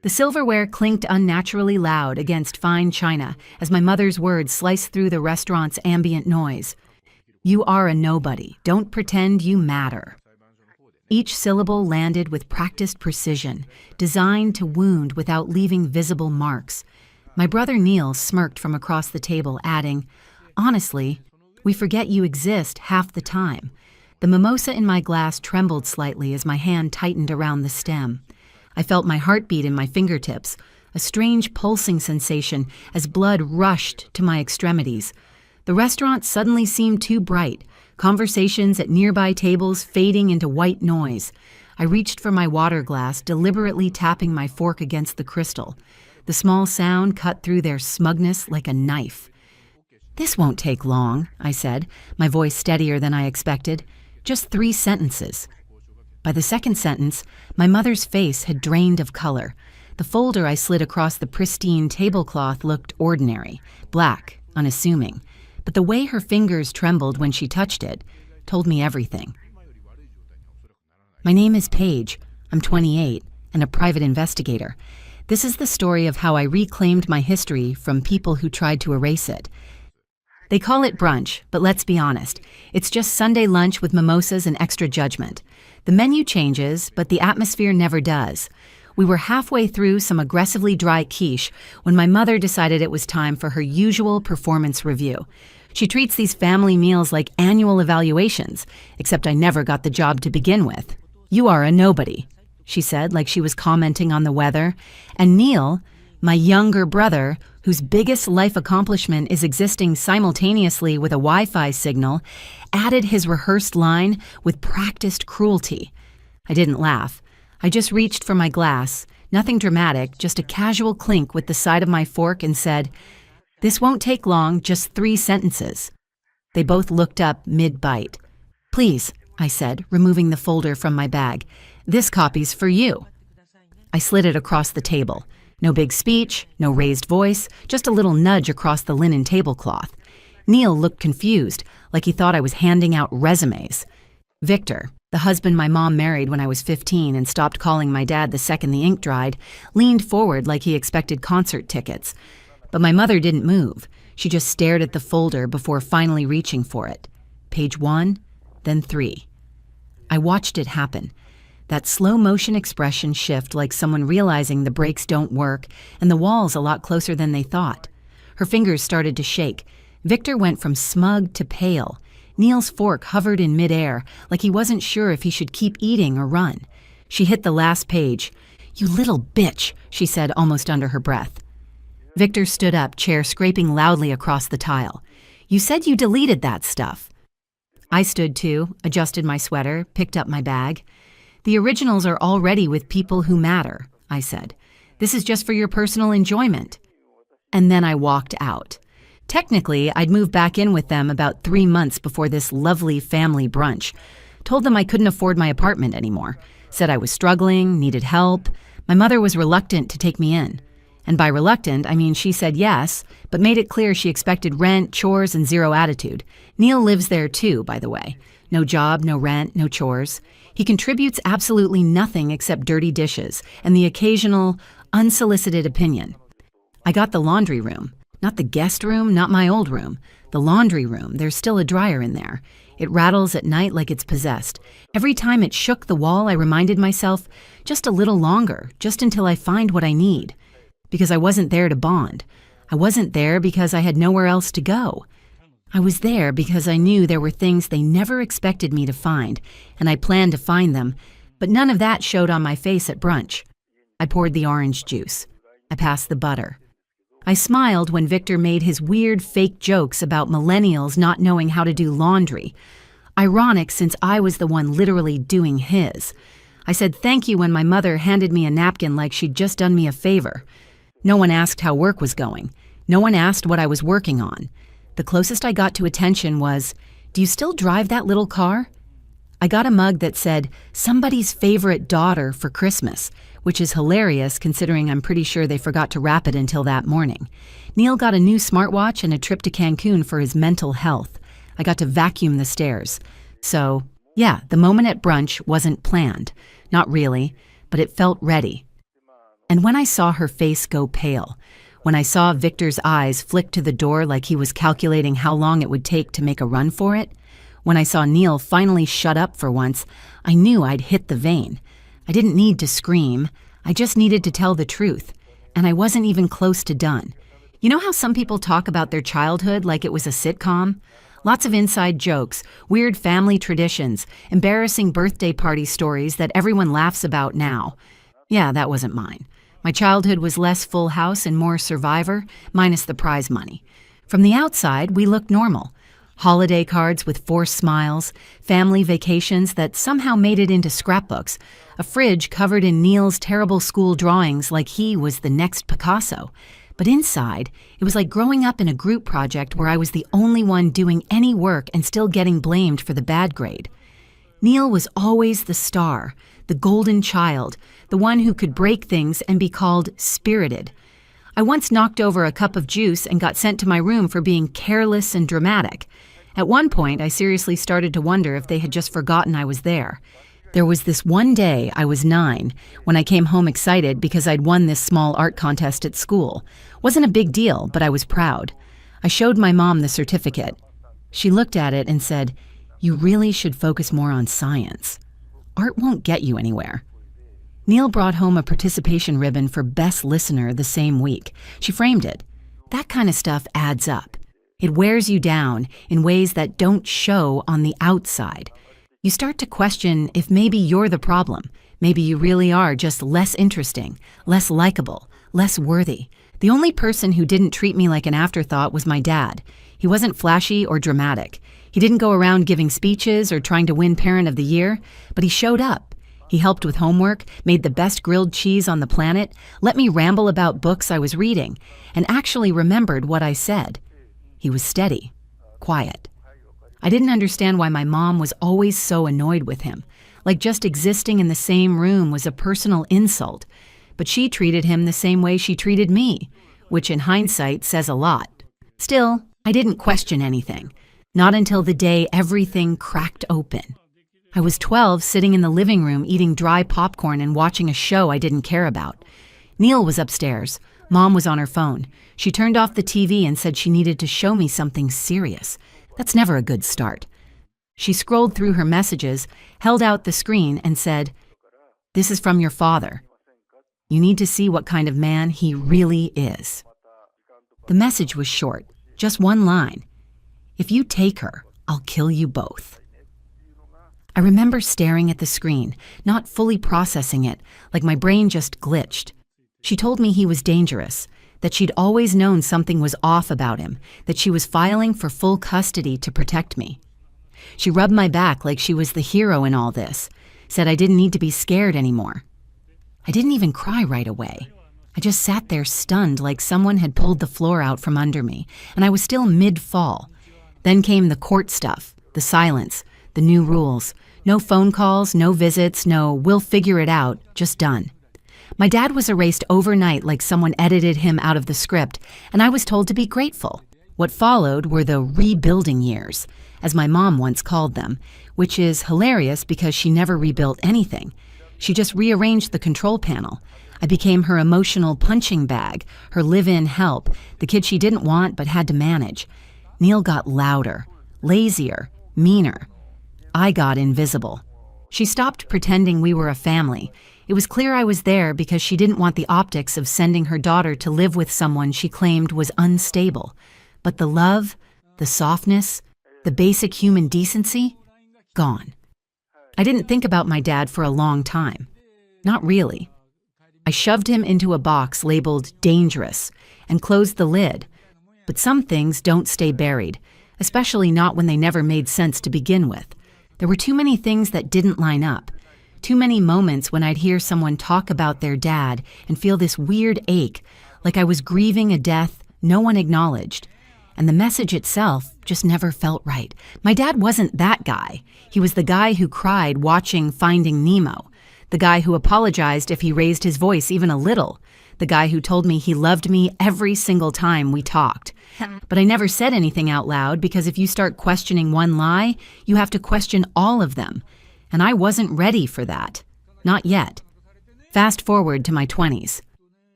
The silverware clinked unnaturally loud against fine china as my mother's words sliced through the restaurant's ambient noise. You are a nobody. Don't pretend you matter. Each syllable landed with practiced precision, designed to wound without leaving visible marks. My brother Neil smirked from across the table, adding, "Honestly, we forget you exist half the time." The mimosa in my glass trembled slightly as my hand tightened around the stem. I felt my heartbeat in my fingertips, a strange pulsing sensation as blood rushed to my extremities. The restaurant suddenly seemed too bright, conversations at nearby tables fading into white noise. I reached for my water glass, deliberately tapping my fork against the crystal. The small sound cut through their smugness like a knife. "This won't take long," I said, my voice steadier than I expected. "Just 3 sentences." By the second sentence, my mother's face had drained of color. The folder I slid across the pristine tablecloth looked ordinary, black, unassuming. But the way her fingers trembled when she touched it told me everything. My name is Paige. I'm 28 and a private investigator. This is the story of how I reclaimed my history from people who tried to erase it. They call it brunch, but let's be honest. It's just Sunday lunch with mimosas and extra judgment. The menu changes, but the atmosphere never does. We were halfway through some aggressively dry quiche when my mother decided it was time for her usual performance review. She treats these family meals like annual evaluations, except I never got the job to begin with. "You are a nobody," she said, like she was commenting on the weather. And Neil, my younger brother, whose biggest life accomplishment is existing simultaneously with a Wi-Fi signal, added his rehearsed line with practiced cruelty. I didn't laugh. I just reached for my glass, nothing dramatic, just a casual clink with the side of my fork, and said, "This won't take long, just 3 sentences." They both looked up mid-bite. "Please," I said, removing the folder from my bag. "This copy's for you." I slid it across the table. No big speech, no raised voice, just a little nudge across the linen tablecloth. Neil looked confused, like he thought I was handing out resumes. Victor, the husband my mom married when I was 15 and stopped calling my dad the second the ink dried, leaned forward like he expected concert tickets. But my mother didn't move. She just stared at the folder before finally reaching for it. Page 1, then 3. I watched it happen. That slow-motion expression shift like someone realizing the brakes don't work and the wall's a lot closer than they thought. Her fingers started to shake. Victor went from smug to pale. Neil's fork hovered in midair, like he wasn't sure if he should keep eating or run. She hit the last page. "You little bitch," she said almost under her breath. Victor stood up, chair scraping loudly across the tile. "You said you deleted that stuff." I stood too, adjusted my sweater, picked up my bag. "The originals are already with people who matter," I said. "This is just for your personal enjoyment." And then I walked out. Technically, I'd moved back in with them about 3 months before this lovely family brunch. Told them I couldn't afford my apartment anymore. Said I was struggling, needed help. My mother was reluctant to take me in. And by reluctant, I mean she said yes, but made it clear she expected rent, chores, and zero attitude. Neil lives there too, by the way. No job, no rent, no chores. He contributes absolutely nothing except dirty dishes and the occasional, unsolicited opinion. I got the laundry room. Not the guest room, not my old room. The laundry room. There's still a dryer in there. It rattles at night like it's possessed. Every time it shook the wall, I reminded myself, just a little longer, just until I find what I need. Because I wasn't there to bond. I wasn't there because I had nowhere else to go. I was there because I knew there were things they never expected me to find, and I planned to find them, but none of that showed on my face at brunch. I poured the orange juice. I passed the butter. I smiled when Victor made his weird fake jokes about millennials not knowing how to do laundry. Ironic since I was the one literally doing his. I said thank you when my mother handed me a napkin like she'd just done me a favor. No one asked how work was going. No one asked what I was working on. The closest I got to attention was, "Do you still drive that little car?" I got a mug that said, "Somebody's favorite daughter for Christmas," which is hilarious considering I'm pretty sure they forgot to wrap it until that morning. Neil got a new smartwatch and a trip to Cancun for his mental health. I got to vacuum the stairs. So, yeah, the moment at brunch wasn't planned. Not really, but it felt ready. And when I saw her face go pale, when I saw Victor's eyes flick to the door like he was calculating how long it would take to make a run for it, when I saw Neil finally shut up for once, I knew I'd hit the vein. I didn't need to scream. I just needed to tell the truth. And I wasn't even close to done. You know how some people talk about their childhood like it was a sitcom? Lots of inside jokes, weird family traditions, embarrassing birthday party stories that everyone laughs about now. Yeah, that wasn't mine. My childhood was less Full House and more Survivor, minus the prize money. From the outside, we looked normal. Holiday cards with forced smiles, family vacations that somehow made it into scrapbooks, a fridge covered in Neil's terrible school drawings like he was the next Picasso. But inside, it was like growing up in a group project where I was the only one doing any work and still getting blamed for the bad grade. Neil was always the star, the golden child, the one who could break things and be called spirited. I once knocked over a cup of juice and got sent to my room for being careless and dramatic. At one point, I seriously started to wonder if they had just forgotten I was there. There was this one day, I was 9, when I came home excited because I'd won this small art contest at school. Wasn't a big deal, but I was proud. I showed my mom the certificate. She looked at it and said, "You really should focus more on science. Art won't get you anywhere." Neil brought home a participation ribbon for Best Listener the same week. She framed it. That kind of stuff adds up. It wears you down in ways that don't show on the outside. You start to question if maybe you're the problem. Maybe you really are just less interesting, less likable, less worthy. The only person who didn't treat me like an afterthought was my dad. He wasn't flashy or dramatic. He didn't go around giving speeches or trying to win Parent of the Year, but he showed up. He helped with homework, made the best grilled cheese on the planet, let me ramble about books I was reading, and actually remembered what I said. He was steady, quiet. I didn't understand why my mom was always so annoyed with him, like just existing in the same room was a personal insult. But she treated him the same way she treated me, which in hindsight says a lot. Still, I didn't question anything, not until the day everything cracked open. I was 12, sitting in the living room eating dry popcorn and watching a show I didn't care about. Neil was upstairs. Mom was on her phone. She turned off the TV and said she needed to show me something serious. That's never a good start. She scrolled through her messages, held out the screen, and said, "This is from your father. You need to see what kind of man he really is." The message was short, just one line. "If you take her, I'll kill you both." I remember staring at the screen, not fully processing it, like my brain just glitched. She told me he was dangerous, that she'd always known something was off about him, that she was filing for full custody to protect me. She rubbed my back like she was the hero in all this, said I didn't need to be scared anymore. I didn't even cry right away. I just sat there stunned like someone had pulled the floor out from under me, and I was still mid-fall. Then came the court stuff, the silence, the new rules. No phone calls, no visits, no "we'll figure it out," just done. My dad was erased overnight like someone edited him out of the script, and I was told to be grateful. What followed were the rebuilding years, as my mom once called them, which is hilarious because she never rebuilt anything. She just rearranged the control panel. I became her emotional punching bag, her live-in help, the kid she didn't want but had to manage. Neil got louder, lazier, meaner. I got invisible. She stopped pretending we were a family. It was clear I was there because she didn't want the optics of sending her daughter to live with someone she claimed was unstable. But the love, the softness, the basic human decency, gone. I didn't think about my dad for a long time. Not really. I shoved him into a box labeled dangerous and closed the lid. But some things don't stay buried, especially not when they never made sense to begin with. There were too many things that didn't line up. Too many moments when I'd hear someone talk about their dad and feel this weird ache, like I was grieving a death no one acknowledged. And the message itself just never felt right. My dad wasn't that guy. He was the guy who cried watching Finding Nemo. The guy who apologized if he raised his voice even a little. The guy who told me he loved me every single time we talked. But I never said anything out loud because if you start questioning one lie, you have to question all of them. And I wasn't ready for that. Not yet. Fast forward to my 20s.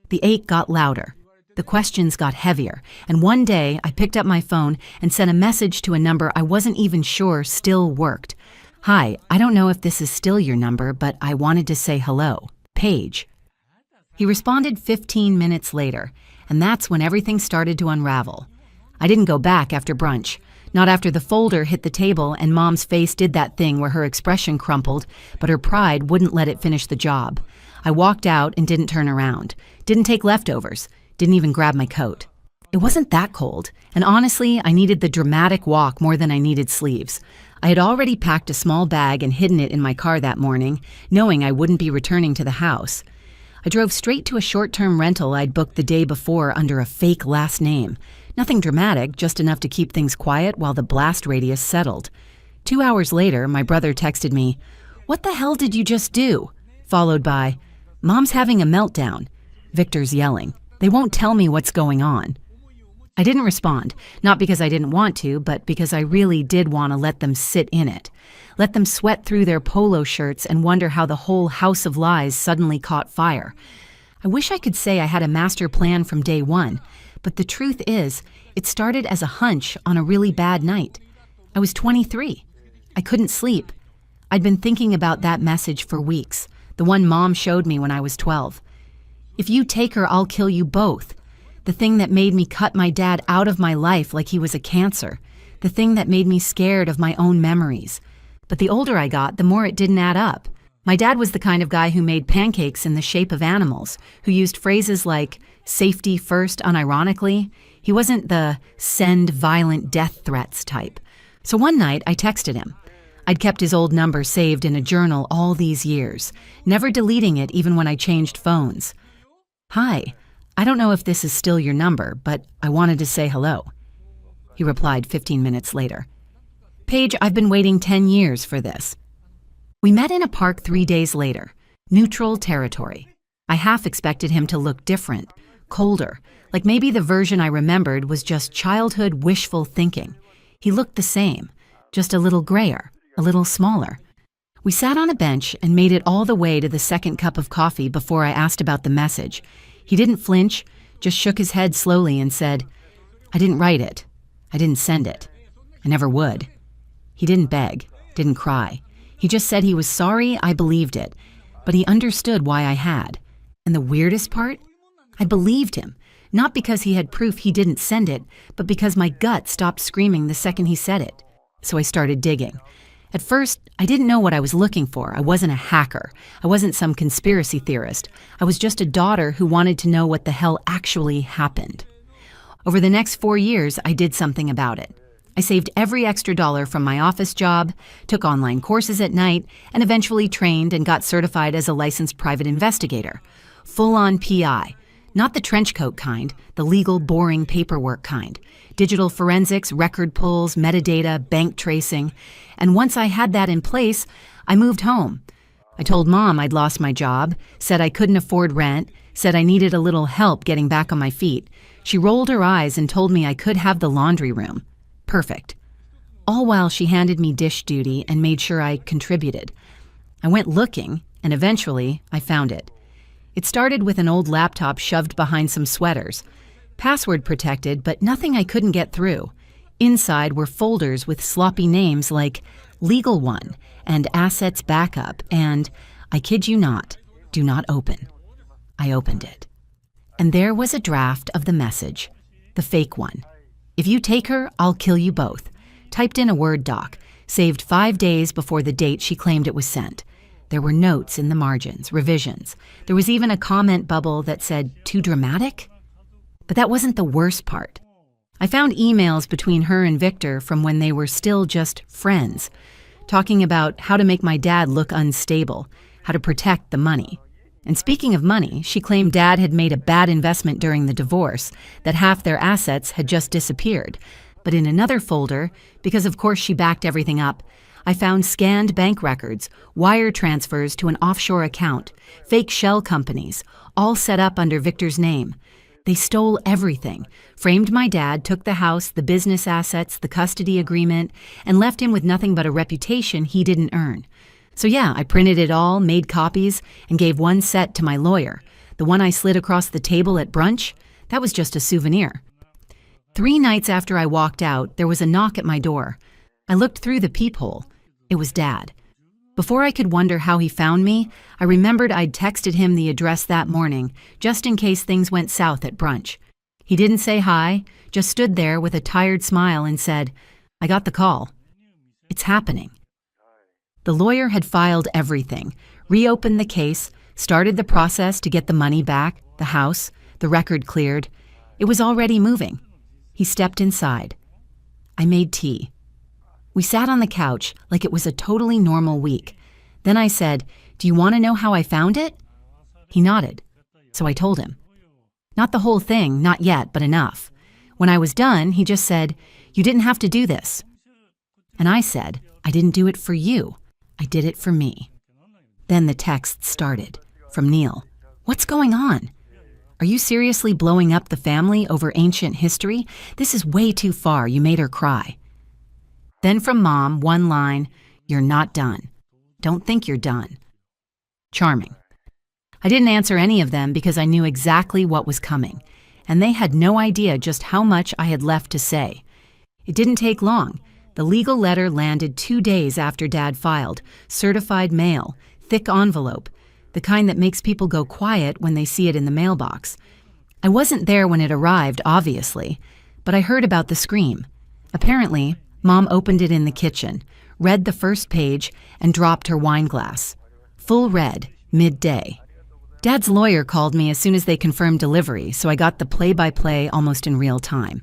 The ache got louder. The questions got heavier, and one day I picked up my phone and sent a message to a number I wasn't even sure still worked. "Hi, I don't know if this is still your number, but I wanted to say hello. Paige." He responded 15 minutes later, and that's when everything started to unravel. I didn't go back after brunch. Not after the folder hit the table and Mom's face did that thing where her expression crumpled, but her pride wouldn't let it finish the job. I walked out and didn't turn around. Didn't take leftovers. Didn't even grab my coat. It wasn't that cold, and honestly, I needed the dramatic walk more than I needed sleeves. I had already packed a small bag and hidden it in my car that morning, knowing I wouldn't be returning to the house. I drove straight to a short-term rental I'd booked the day before under a fake last name. Nothing dramatic, just enough to keep things quiet while the blast radius settled. 2 hours later, my brother texted me, "What the hell did you just do?" Followed by, "Mom's having a meltdown." Victor's yelling. They won't tell me what's going on. I didn't respond, not because I didn't want to, but because I really did want to let them sit in it. Let them sweat through their polo shirts and wonder how the whole house of lies suddenly caught fire. I wish I could say I had a master plan from day one, but the truth is, it started as a hunch on a really bad night. I was 23. I couldn't sleep. I'd been thinking about that message for weeks, the one Mom showed me when I was 12. "If you take her, I'll kill you both." The thing that made me cut my dad out of my life like he was a cancer. The thing that made me scared of my own memories. But the older I got, the more it didn't add up. My dad was the kind of guy who made pancakes in the shape of animals, who used phrases like safety first unironically. He wasn't the send violent death threats type. So one night I texted him. I'd kept his old number saved in a journal all these years, never deleting it even when I changed phones. "Hi, I don't know if this is still your number, but I wanted to say hello." He replied 15 minutes later. "Paige, I've been waiting 10 years for this." We met in a park 3 days later. Neutral territory. I half expected him to look different, colder, like maybe the version I remembered was just childhood wishful thinking. He looked the same, just a little grayer, a little smaller. We sat on a bench and made it all the way to the second cup of coffee before I asked about the message. He didn't flinch, just shook his head slowly and said, "I didn't write it. I didn't send it. I never would." He didn't beg, didn't cry. He just said he was sorry I believed it, but he understood why I had. And the weirdest part? I believed him, not because he had proof he didn't send it, but because my gut stopped screaming the second he said it. So I started digging. At first, I didn't know what I was looking for. I wasn't a hacker. I wasn't some conspiracy theorist. I was just a daughter who wanted to know what the hell actually happened. Over the next 4 years, I did something about it. I saved every extra dollar from my office job, took online courses at night, and eventually trained and got certified as a licensed private investigator. Full-on PI. Not the trench coat kind, the legal, boring paperwork kind. Digital forensics, record pulls, metadata, bank tracing. And once I had that in place, I moved home. I told Mom I'd lost my job, said I couldn't afford rent, said I needed a little help getting back on my feet. She rolled her eyes and told me I could have the laundry room. Perfect. All while she handed me dish duty and made sure I contributed. I went looking, and eventually I found it. It started with an old laptop shoved behind some sweaters. Password protected, but nothing I couldn't get through. Inside were folders with sloppy names like Legal One and Assets Backup and, I kid you not, do not open. I opened it. And there was a draft of the message, the fake one. "If you take her, I'll kill you both." Typed in a Word doc, saved 5 days before the date she claimed it was sent. There were notes in the margins, revisions. There was even a comment bubble that said, "Too dramatic?" But that wasn't the worst part. I found emails between her and Victor from when they were still just friends, talking about how to make my dad look unstable, how to protect the money. And speaking of money, she claimed Dad had made a bad investment during the divorce, that half their assets had just disappeared. But in another folder, because of course she backed everything up, I found scanned bank records, wire transfers to an offshore account, fake shell companies, all set up under Victor's name. They stole everything, framed my dad, took the house, the business assets, the custody agreement, and left him with nothing but a reputation he didn't earn. So yeah, I printed it all, made copies, and gave one set to my lawyer. The one I slid across the table at brunch? That was just a souvenir. 3 nights after I walked out, there was a knock at my door. I looked through the peephole. It was Dad. Before I could wonder how he found me, I remembered I'd texted him the address that morning, just in case things went south at brunch. He didn't say hi, just stood there with a tired smile and said, "I got the call. It's happening." The lawyer had filed everything, reopened the case, started the process to get the money back, the house, the record cleared. It was already moving. He stepped inside. I made tea. We sat on the couch like it was a totally normal week. Then I said, "Do you want to know how I found it?" He nodded. So I told him. Not the whole thing, not yet, but enough. When I was done, he just said, "You didn't have to do this." And I said, "I didn't do it for you. I did it for me." Then the text started, from Neil. "What's going on? Are you seriously blowing up the family over ancient history? This is way too far. You made her cry." Then from Mom, one line, "You're not done. Don't think you're done." Charming. I didn't answer any of them because I knew exactly what was coming, and they had no idea just how much I had left to say. It didn't take long. The legal letter landed 2 days after Dad filed, certified mail, thick envelope, the kind that makes people go quiet when they see it in the mailbox. I wasn't there when it arrived, obviously, but I heard about the scream. Apparently, Mom opened it in the kitchen, read the first page, and dropped her wine glass. Full red, midday. Dad's lawyer called me as soon as they confirmed delivery, so I got the play-by-play almost in real time.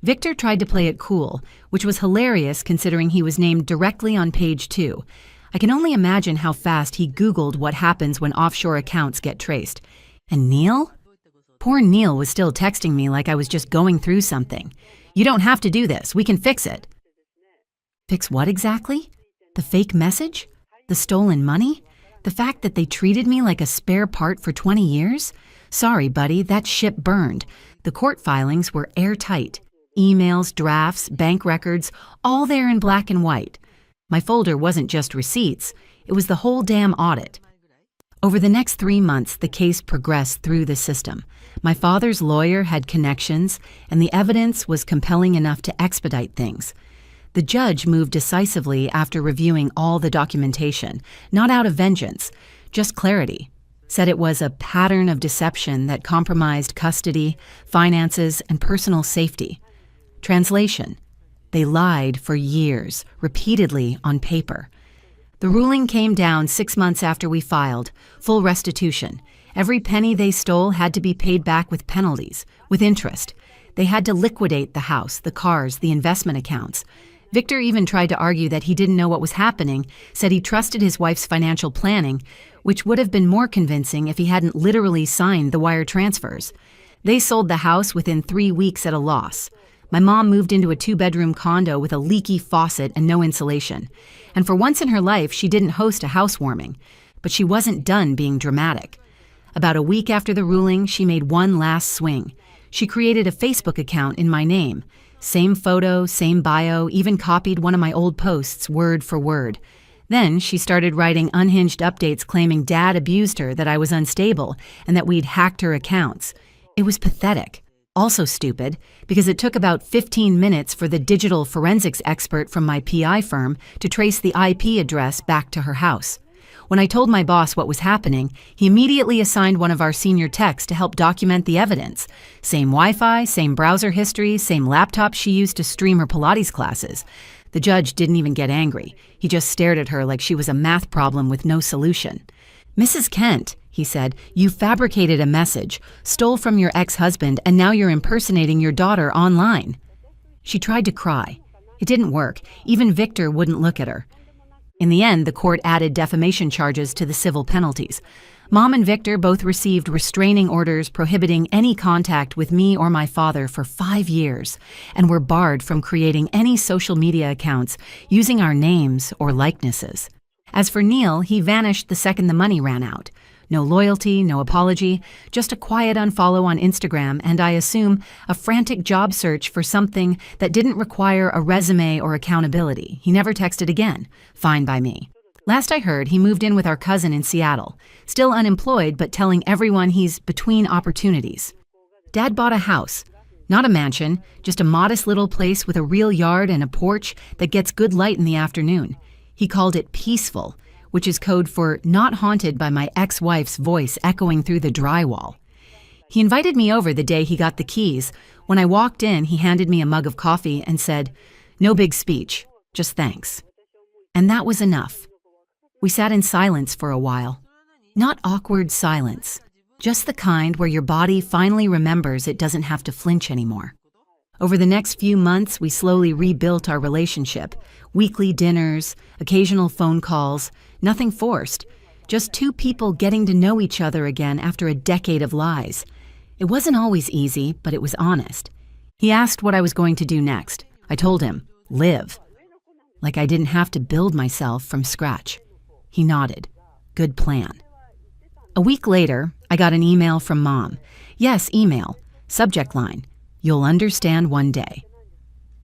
Victor tried to play it cool, which was hilarious considering he was named directly on page 2. I can only imagine how fast he Googled what happens when offshore accounts get traced. And Neil? Poor Neil was still texting me like I was just going through something. "You don't have to do this. We can fix it." Fix what exactly? The fake message? The stolen money? The fact that they treated me like a spare part for 20 years? Sorry, buddy, that ship burned. The court filings were airtight. Emails, drafts, bank records, all there in black and white. My folder wasn't just receipts, it was the whole damn audit. Over the next 3 months, the case progressed through the system. My father's lawyer had connections, and the evidence was compelling enough to expedite things. The judge moved decisively after reviewing all the documentation, not out of vengeance, just clarity. Said it was a pattern of deception that compromised custody, finances, and personal safety. Translation: they lied for years, repeatedly on paper. The ruling came down 6 months after we filed, full restitution. Every penny they stole had to be paid back with penalties, with interest. They had to liquidate the house, the cars, the investment accounts. Victor even tried to argue that he didn't know what was happening, said he trusted his wife's financial planning, which would have been more convincing if he hadn't literally signed the wire transfers. They sold the house within 3 weeks at a loss. My mom moved into a 2-bedroom condo with a leaky faucet and no insulation. And for once in her life, she didn't host a housewarming. But she wasn't done being dramatic. About a week after the ruling, she made one last swing. She created a Facebook account in my name. Same photo, same bio, even copied one of my old posts word for word. Then she started writing unhinged updates claiming Dad abused her, that I was unstable, and that we'd hacked her accounts. It was pathetic. Also stupid, because it took about 15 minutes for the digital forensics expert from my PI firm to trace the IP address back to her house. When I told my boss what was happening, he immediately assigned one of our senior techs to help document the evidence. Same Wi-Fi, same browser history, same laptop she used to stream her Pilates classes. The judge didn't even get angry. He just stared at her like she was a math problem with no solution. "Mrs. Kent," he said, "you fabricated a message, stole from your ex-husband, and now you're impersonating your daughter online." She tried to cry. It didn't work. Even Victor wouldn't look at her. In the end, the court added defamation charges to the civil penalties. Mom and Victor both received restraining orders prohibiting any contact with me or my father for 5 years, and were barred from creating any social media accounts using our names or likenesses. As for Neil, he vanished the second the money ran out. No loyalty, no apology, just a quiet unfollow on Instagram, and I assume a frantic job search for something that didn't require a resume or accountability. He never texted again. Fine by me. Last I heard, he moved in with our cousin in Seattle, still unemployed but telling everyone he's between opportunities. Dad bought a house. Not a mansion, just a modest little place with a real yard and a porch that gets good light in the afternoon. He called it peaceful, which is code for not haunted by my ex-wife's voice echoing through the drywall. He invited me over the day he got the keys. When I walked in, he handed me a mug of coffee and said, "No big speech, just thanks." And that was enough. We sat in silence for a while. Not awkward silence, just the kind where your body finally remembers it doesn't have to flinch anymore. Over the next few months, we slowly rebuilt our relationship. Weekly dinners, occasional phone calls, nothing forced. Just two people getting to know each other again after a decade of lies. It wasn't always easy, but it was honest. He asked what I was going to do next. I told him, live. Like I didn't have to build myself from scratch. He nodded. Good plan. A week later, I got an email from Mom. Yes, email. Subject line, "You'll understand one day."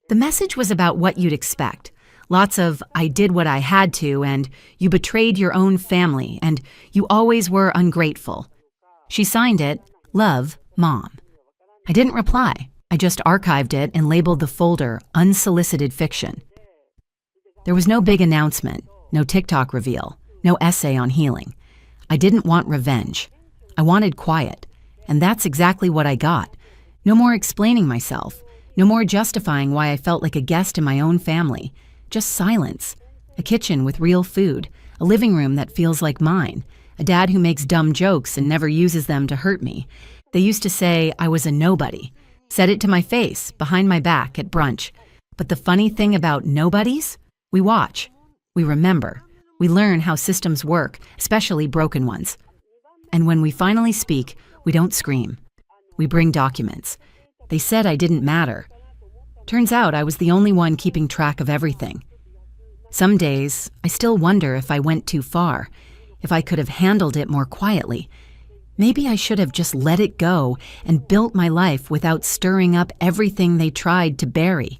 The message was about what you'd expect. Lots of, "I did what I had to," and "You betrayed your own family," and "You always were ungrateful." She signed it, "Love, Mom." I didn't reply. I just archived it and labeled the folder Unsolicited Fiction. There was no big announcement, no TikTok reveal, no essay on healing. I didn't want revenge. I wanted quiet, and that's exactly what I got. No more explaining myself, no more justifying why I felt like a guest in my own family. Just silence, a kitchen with real food, a living room that feels like mine, a dad who makes dumb jokes and never uses them to hurt me. They used to say I was a nobody, said it to my face, behind my back at brunch. But the funny thing about nobodies? We watch, we remember, we learn how systems work, especially broken ones. And when we finally speak, we don't scream. We bring documents. They said I didn't matter. Turns out I was the only one keeping track of everything. Some days, I still wonder if I went too far, if I could have handled it more quietly. Maybe I should have just let it go and built my life without stirring up everything they tried to bury.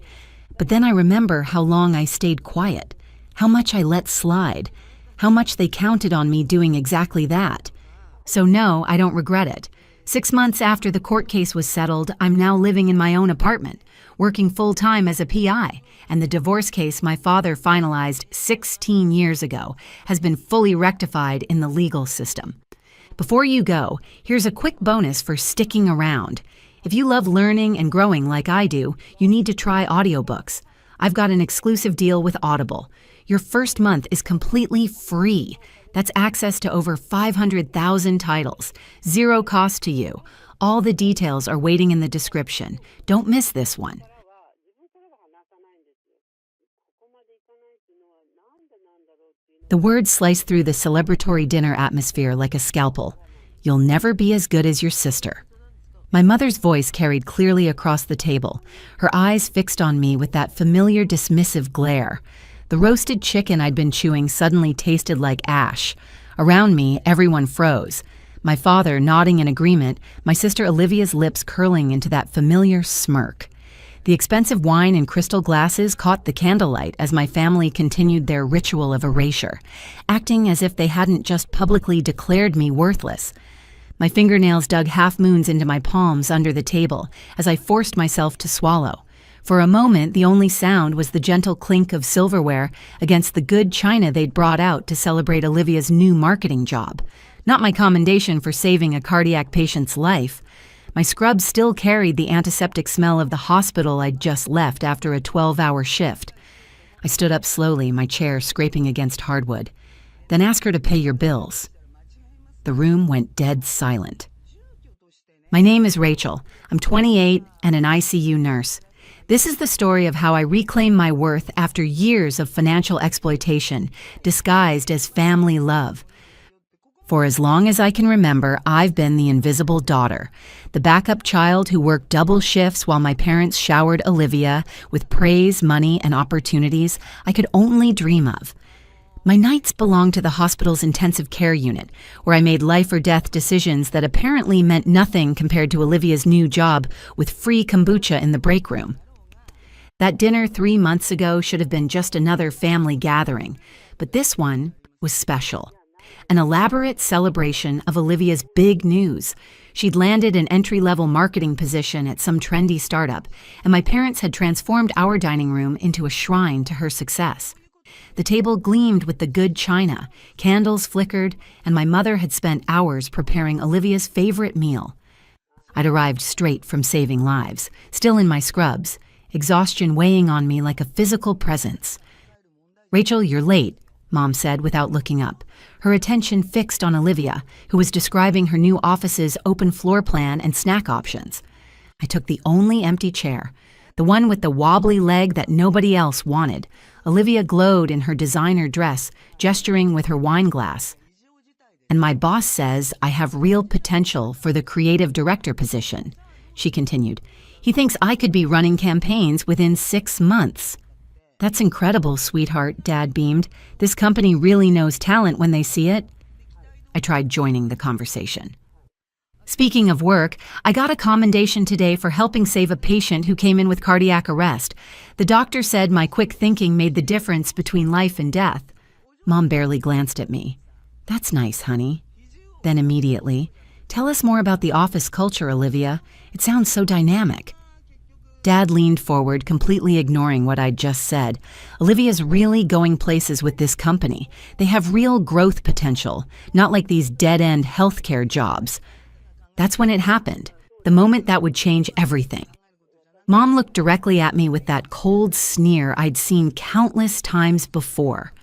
But then I remember how long I stayed quiet, how much I let slide, how much they counted on me doing exactly that. So no, I don't regret it. 6 months after the court case was settled, I'm now living in my own apartment, working full-time as a PI, and the divorce case my father finalized 16 years ago has been fully rectified in the legal system. Before you go, here's a quick bonus for sticking around. If you love learning and growing like I do, you need to try audiobooks. I've got an exclusive deal with Audible. Your first month is completely free. That's access to over 500,000 titles, zero cost to you. All the details are waiting in the description. Don't miss this one. The words sliced through the celebratory dinner atmosphere like a scalpel. You'll never be as good as your sister. My mother's voice carried clearly across the table, her eyes fixed on me with that familiar dismissive glare. The roasted chicken I'd been chewing suddenly tasted like ash. Around me, everyone froze. My father nodding in agreement, my sister Olivia's lips curling into that familiar smirk. The expensive wine in crystal glasses caught the candlelight as my family continued their ritual of erasure, acting as if they hadn't just publicly declared me worthless. My fingernails dug half-moons into my palms under the table as I forced myself to swallow. For a moment, the only sound was the gentle clink of silverware against the good china they'd brought out to celebrate Olivia's new marketing job. Not my commendation for saving a cardiac patient's life. My scrubs still carried the antiseptic smell of the hospital I'd just left after a 12-hour shift. I stood up slowly, my chair scraping against hardwood. Then ask her to pay your bills. The room went dead silent. My name is Rachel. I'm 28 and an ICU nurse. This is the story of how I reclaim my worth after years of financial exploitation, disguised as family love. For as long as I can remember, I've been the invisible daughter, the backup child who worked double shifts while my parents showered Olivia with praise, money, and opportunities I could only dream of. My nights belonged to the hospital's intensive care unit, where I made life or death decisions that apparently meant nothing compared to Olivia's new job with free kombucha in the break room. That dinner 3 months ago should have been just another family gathering, but this one, was special. An elaborate celebration of Olivia's big news. She'd landed an entry-level marketing position at some trendy startup, and my parents had transformed our dining room into a shrine to her success. The table gleamed with the good china, candles flickered, and my mother had spent hours preparing Olivia's favorite meal. I'd arrived straight from saving lives, still in my scrubs, exhaustion weighing on me like a physical presence. "Rachel, you're late," Mom said without looking up, her attention fixed on Olivia, who was describing her new office's open floor plan and snack options. I took the only empty chair, the one with the wobbly leg that nobody else wanted. Olivia glowed in her designer dress, gesturing with her wine glass. "And my boss says I have real potential for the creative director position," she continued. "He thinks I could be running campaigns within 6 months." "That's incredible, sweetheart," Dad beamed. "This company really knows talent when they see it." I tried joining the conversation. "Speaking of work, I got a commendation today for helping save a patient who came in with cardiac arrest. The doctor said my quick thinking made the difference between life and death." Mom barely glanced at me. "That's nice, honey." Then immediately, "Tell us more about the office culture, Olivia. It sounds so dynamic." Dad leaned forward, completely ignoring what I'd just said. "Olivia's really going places with this company. They have real growth potential, not like these dead-end healthcare jobs." That's when it happened, the moment that would change everything. Mom looked directly at me with that cold sneer I'd seen countless times before.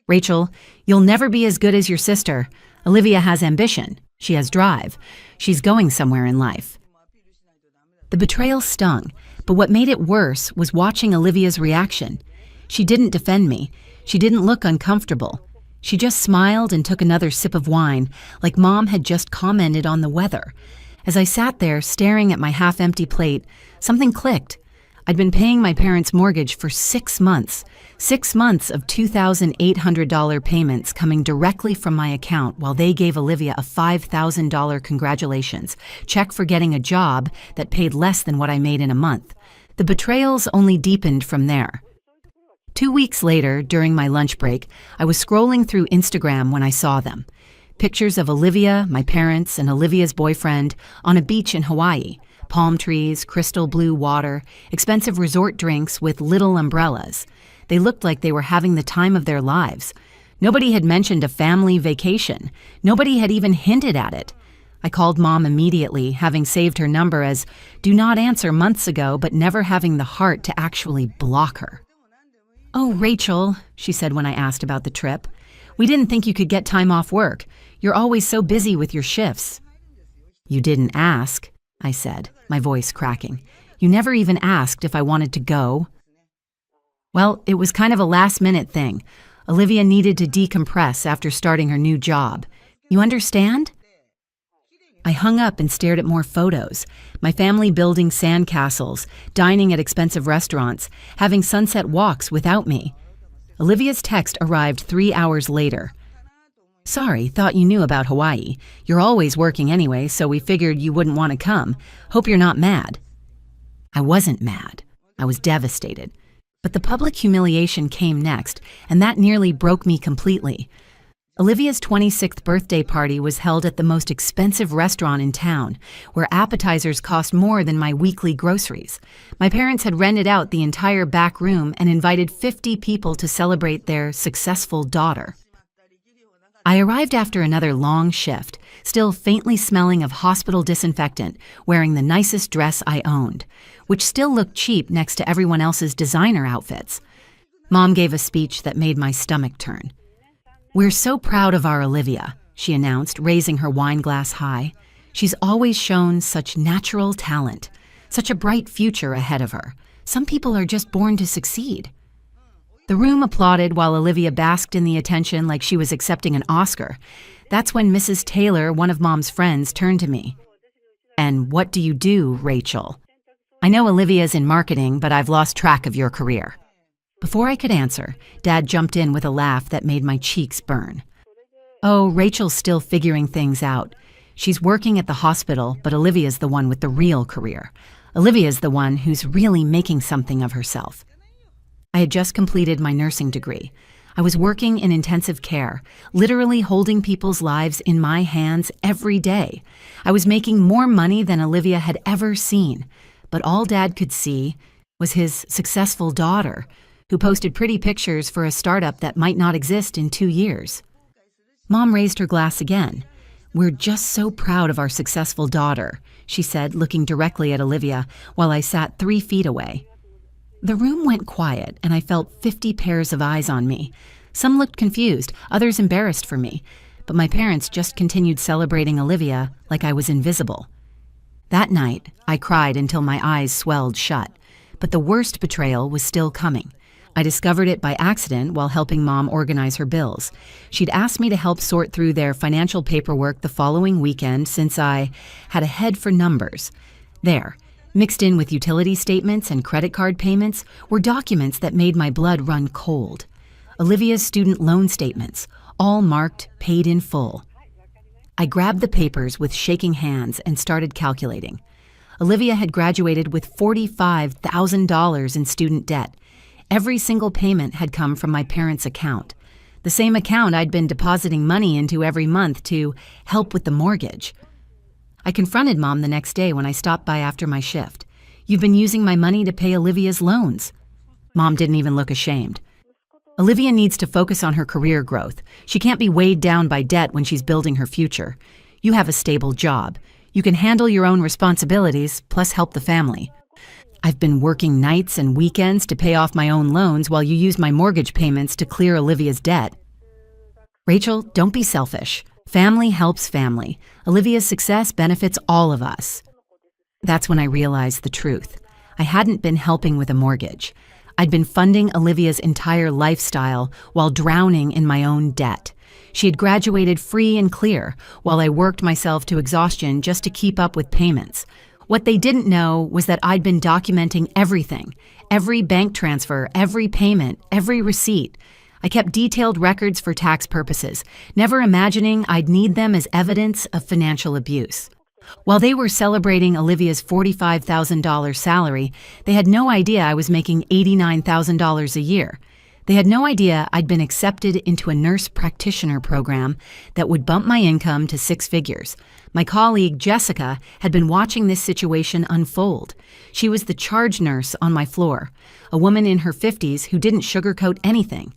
"Rachel, you'll never be as good as your sister. Olivia has ambition. She has drive. She's going somewhere in life." The betrayal stung, but what made it worse was watching Olivia's reaction. She didn't defend me. She didn't look uncomfortable. She just smiled and took another sip of wine, like Mom had just commented on the weather. As I sat there staring at my half-empty plate, something clicked. I'd been paying my parents' mortgage for 6 months. 6 months of $2,800 payments coming directly from my account while they gave Olivia a $5,000 congratulations check for getting a job that paid less than what I made in a month. The betrayals only deepened from there. 2 weeks later, during my lunch break, I was scrolling through Instagram when I saw them. Pictures of Olivia, my parents, and Olivia's boyfriend on a beach in Hawaii. Palm trees, crystal blue water, expensive resort drinks with little umbrellas. They looked like they were having the time of their lives. Nobody had mentioned a family vacation. Nobody had even hinted at it. I called Mom immediately, having saved her number as "do not answer" months ago, but never having the heart to actually block her. "Oh, Rachel," she said when I asked about the trip, "we didn't think you could get time off work. You're always so busy with your shifts." "You didn't ask," I said, my voice cracking. "You never even asked if I wanted to go." "Well, it was kind of a last-minute thing. Olivia needed to decompress after starting her new job. You understand?" I hung up and stared at more photos. My family building sandcastles, dining at expensive restaurants, having sunset walks without me. Olivia's text arrived 3 hours later. "Sorry, thought you knew about Hawaii. You're always working anyway, so we figured you wouldn't want to come. Hope you're not mad." I wasn't mad. I was devastated. But the public humiliation came next, and that nearly broke me completely. Olivia's 26th birthday party was held at the most expensive restaurant in town, where appetizers cost more than my weekly groceries. My parents had rented out the entire back room and invited 50 people to celebrate their successful daughter. I arrived after another long shift, still faintly smelling of hospital disinfectant, wearing the nicest dress I owned, which still looked cheap next to everyone else's designer outfits. Mom gave a speech that made my stomach turn. "We're so proud of our Olivia," she announced, raising her wine glass high. "She's always shown such natural talent, such a bright future ahead of her. Some people are just born to succeed." The room applauded while Olivia basked in the attention like she was accepting an Oscar. That's when Mrs. Taylor, one of Mom's friends, turned to me. "And what do you do, Rachel? I know Olivia's in marketing, but I've lost track of your career." Before I could answer, Dad jumped in with a laugh that made my cheeks burn. "Oh, Rachel's still figuring things out. She's working at the hospital, but Olivia's the one with the real career. Olivia's the one who's really making something of herself." I had just completed my nursing degree. I was working in intensive care, literally holding people's lives in my hands every day. I was making more money than Olivia had ever seen, but all Dad could see was his successful daughter, who posted pretty pictures for a startup that might not exist in 2 years. Mom raised her glass again. "We're just so proud of our successful daughter," she said, looking directly at Olivia while I sat 3 feet away. The room went quiet, and I felt 50 pairs of eyes on me. Some looked confused, others embarrassed for me, but my parents just continued celebrating Olivia like I was invisible. That night, I cried until my eyes swelled shut, but the worst betrayal was still coming. I discovered it by accident while helping Mom organize her bills. She'd asked me to help sort through their financial paperwork the following weekend since I had a head for numbers. There, mixed in with utility statements and credit card payments, were documents that made my blood run cold. Olivia's student loan statements, all marked paid in full. I grabbed the papers with shaking hands and started calculating. Olivia had graduated with $45,000 in student debt. Every single payment had come from my parents' account, the same account I'd been depositing money into every month to help with the mortgage. I confronted Mom the next day when I stopped by after my shift. "You've been using my money to pay Olivia's loans." Mom didn't even look ashamed. "Olivia needs to focus on her career growth. She can't be weighed down by debt when she's building her future. You have a stable job. You can handle your own responsibilities, plus help the family. I've been working nights and weekends to pay off my own loans while you use my mortgage payments to clear Olivia's debt." "Rachel, don't be selfish. Family helps family. Olivia's success benefits all of us." That's when I realized the truth. I hadn't been helping with a mortgage. I'd been funding Olivia's entire lifestyle while drowning in my own debt. She had graduated free and clear, while I worked myself to exhaustion just to keep up with payments. What they didn't know was that I'd been documenting everything, every bank transfer, every payment, every receipt. I kept detailed records for tax purposes, never imagining I'd need them as evidence of financial abuse. While they were celebrating Olivia's $45,000 salary, they had no idea I was making $89,000 a year. They had no idea I'd been accepted into a nurse practitioner program that would bump my income to 6 figures. My colleague, Jessica, had been watching this situation unfold. She was the charge nurse on my floor, a woman in her 50s who didn't sugarcoat anything.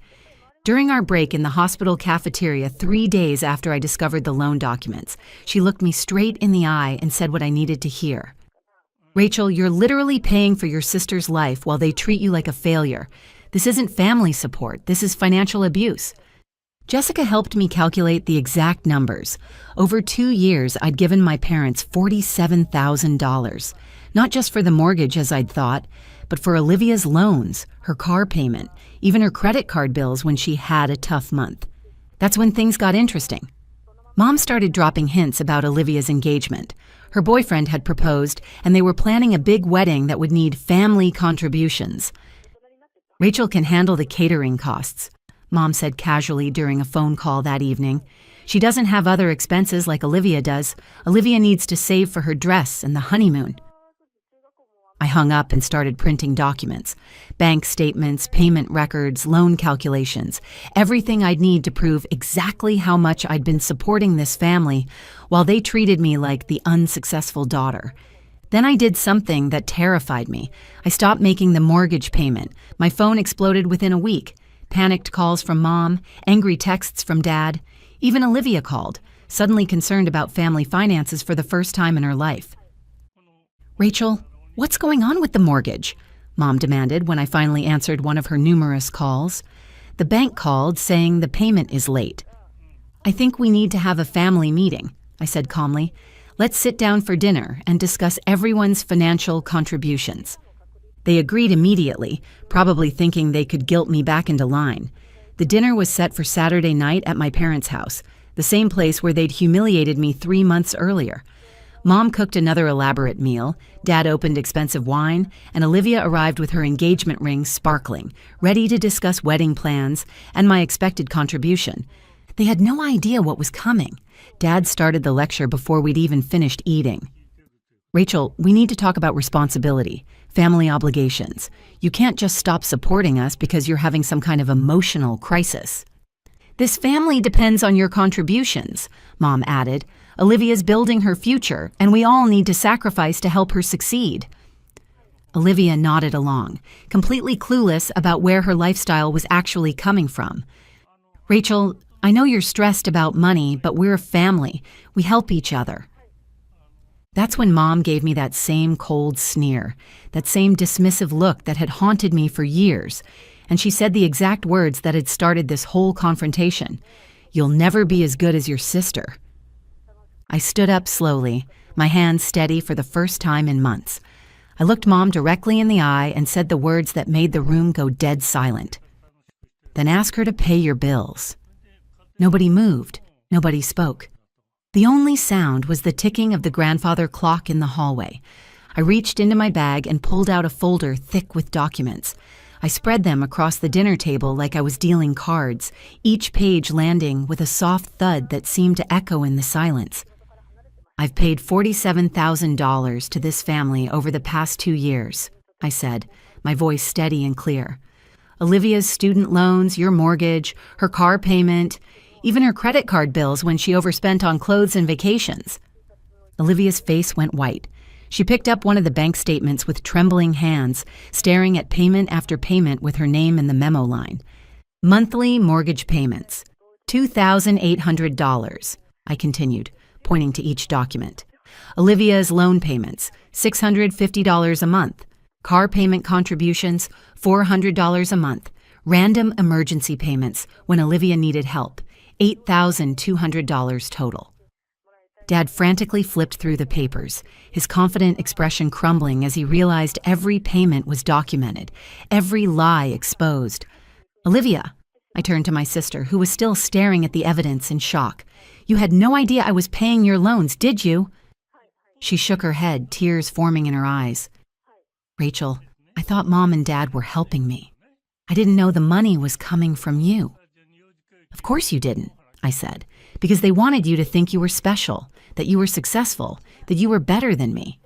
During our break in the hospital cafeteria 3 days after I discovered the loan documents, she looked me straight in the eye and said what I needed to hear. "Rachel, you're literally paying for your sister's life while they treat you like a failure. This isn't family support, this is financial abuse." Jessica helped me calculate the exact numbers. Over 2 years, I'd given my parents $47,000, not just for the mortgage as I'd thought, but for Olivia's loans, her car payment, even her credit card bills when she had a tough month. That's when things got interesting. Mom started dropping hints about Olivia's engagement. Her boyfriend had proposed, and they were planning a big wedding that would need family contributions. "Rachel can handle the catering costs," Mom said casually during a phone call that evening. "She doesn't have other expenses like Olivia does. Olivia needs to save for her dress and the honeymoon." I hung up and started printing documents. Bank statements, payment records, loan calculations. Everything I'd need to prove exactly how much I'd been supporting this family while they treated me like the unsuccessful daughter. Then I did something that terrified me. I stopped making the mortgage payment. My phone exploded within a week. Panicked calls from Mom, angry texts from Dad. Even Olivia called, suddenly concerned about family finances for the first time in her life. "Rachel, what's going on with the mortgage?" Mom demanded when I finally answered one of her numerous calls. "The bank called saying the payment is late." "I think we need to have a family meeting," I said calmly. "Let's sit down for dinner and discuss everyone's financial contributions." They agreed immediately, probably thinking they could guilt me back into line. The dinner was set for Saturday night at my parents' house, the same place where they'd humiliated me 3 months earlier. Mom cooked another elaborate meal, Dad opened expensive wine, and Olivia arrived with her engagement ring sparkling, ready to discuss wedding plans and my expected contribution. They had no idea what was coming. Dad started the lecture before we'd even finished eating. Rachel, we need to talk about responsibility, family obligations. You can't just stop supporting us because you're having some kind of emotional crisis. This family depends on your contributions, Mom added. Olivia's building her future, and we all need to sacrifice to help her succeed. Olivia nodded along, completely clueless about where her lifestyle was actually coming from. Rachel, I know you're stressed about money, but we're a family. We help each other. That's when Mom gave me that same cold sneer, that same dismissive look that had haunted me for years, and she said the exact words that had started this whole confrontation. You'll never be as good as your sister. I stood up slowly, my hands steady for the first time in months. I looked Mom directly in the eye and said the words that made the room go dead silent. Then ask her to pay your bills. Nobody moved. Nobody spoke. The only sound was the ticking of the grandfather clock in the hallway. I reached into my bag and pulled out a folder thick with documents. I spread them across the dinner table like I was dealing cards, each page landing with a soft thud that seemed to echo in the silence. I've paid $47,000 to this family over the past 2 years, I said, my voice steady and clear. Olivia's student loans, your mortgage, her car payment, even her credit card bills when she overspent on clothes and vacations. Olivia's face went white. She picked up one of the bank statements with trembling hands, staring at payment after payment with her name in the memo line. Monthly mortgage payments, $2,800, I continued, pointing to each document. Olivia's loan payments, $650 a month. Car payment contributions, $400 a month. Random emergency payments when Olivia needed help, $8,200 total. Dad frantically flipped through the papers, his confident expression crumbling as he realized every payment was documented, every lie exposed. Olivia, I turned to my sister, who was still staring at the evidence in shock. You had no idea I was paying your loans, did you? She shook her head, tears forming in her eyes. Rachel, I thought Mom and Dad were helping me. I didn't know the money was coming from you. Of course you didn't, I said, because they wanted you to think you were special, that you were successful, that you were better than me.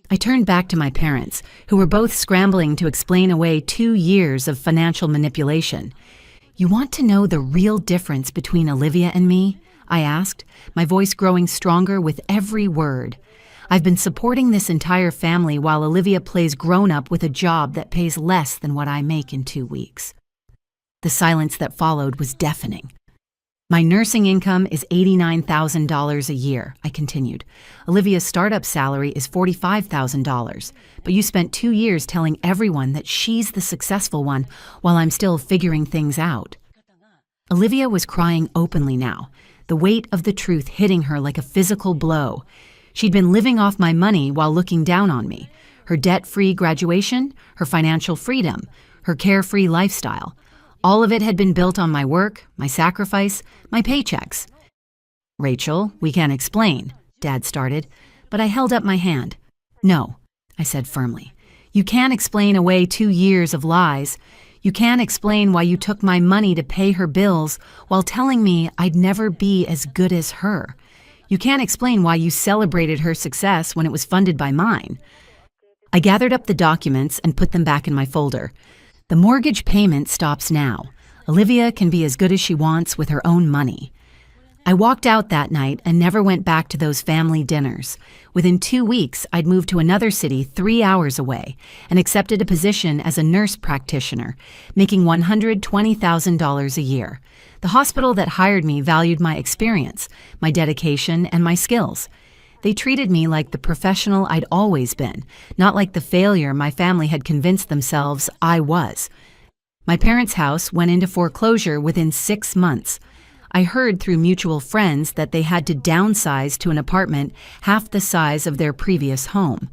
I turned back to my parents, who were both scrambling to explain away 2 years of financial manipulation. You want to know the real difference between Olivia and me? I asked, my voice growing stronger with every word. I've been supporting this entire family while Olivia plays grown-up with a job that pays less than what I make in 2 weeks. The silence that followed was deafening. My nursing income is $89,000 a year, I continued. Olivia's startup salary is $45,000, but you spent 2 years telling everyone that she's the successful one while I'm still figuring things out. Olivia was crying openly now, the weight of the truth hitting her like a physical blow. She'd been living off my money while looking down on me. Her debt-free graduation, her financial freedom, her carefree lifestyle. All of it had been built on my work, my sacrifice, my paychecks. Rachel, we can't explain, Dad started, but I held up my hand. No, I said firmly. You can't explain away 2 years of lies. You can't explain why you took my money to pay her bills while telling me I'd never be as good as her. You can't explain why you celebrated her success when it was funded by mine. I gathered up the documents and put them back in my folder. The mortgage payment stops now. Olivia can be as good as she wants with her own money. I walked out that night and never went back to those family dinners. Within 2 weeks, I'd moved to another city 3 hours away and accepted a position as a nurse practitioner, making $120,000 a year. The hospital that hired me valued my experience, my dedication, and my skills. They treated me like the professional I'd always been, not like the failure my family had convinced themselves I was. My parents' house went into foreclosure within 6 months. I heard through mutual friends that they had to downsize to an apartment half the size of their previous home.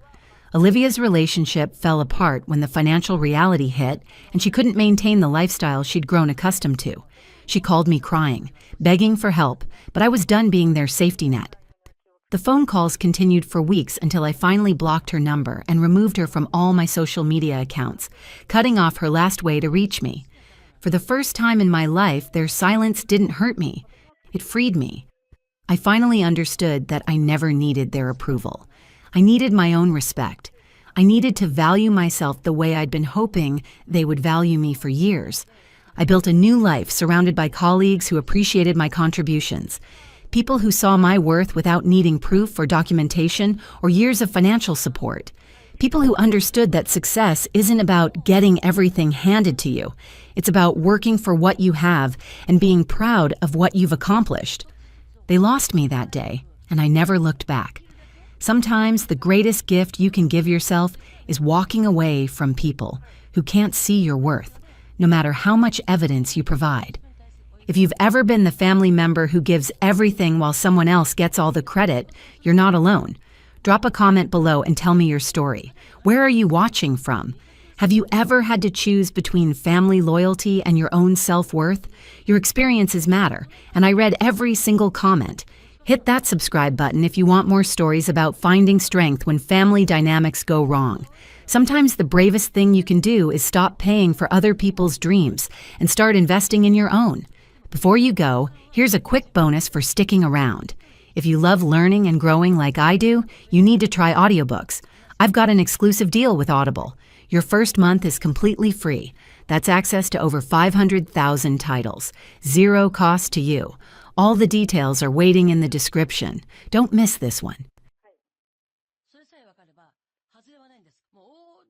Olivia's relationship fell apart when the financial reality hit, and she couldn't maintain the lifestyle she'd grown accustomed to. She called me crying, begging for help, but I was done being their safety net. The phone calls continued for weeks until I finally blocked her number and removed her from all my social media accounts, cutting off her last way to reach me. For the first time in my life, their silence didn't hurt me. It freed me. I finally understood that I never needed their approval. I needed my own respect. I needed to value myself the way I'd been hoping they would value me for years. I built a new life surrounded by colleagues who appreciated my contributions, people who saw my worth without needing proof or documentation or years of financial support, people who understood that success isn't about getting everything handed to you. It's about working for what you have and being proud of what you've accomplished. They lost me that day, and I never looked back. Sometimes the greatest gift you can give yourself is walking away from people who can't see your worth, no matter how much evidence you provide. If you've ever been the family member who gives everything while someone else gets all the credit, you're not alone. Drop a comment below and tell me your story. Where are you watching from? Have you ever had to choose between family loyalty and your own self-worth? Your experiences matter, and I read every single comment. Hit that subscribe button if you want more stories about finding strength when family dynamics go wrong. Sometimes the bravest thing you can do is stop paying for other people's dreams and start investing in your own. Before you go, here's a quick bonus for sticking around. If you love learning and growing like I do, you need to try audiobooks. I've got an exclusive deal with Audible. Your first month is completely free. That's access to over 500,000 titles. Zero cost to you. All the details are waiting in the description. Don't miss this one.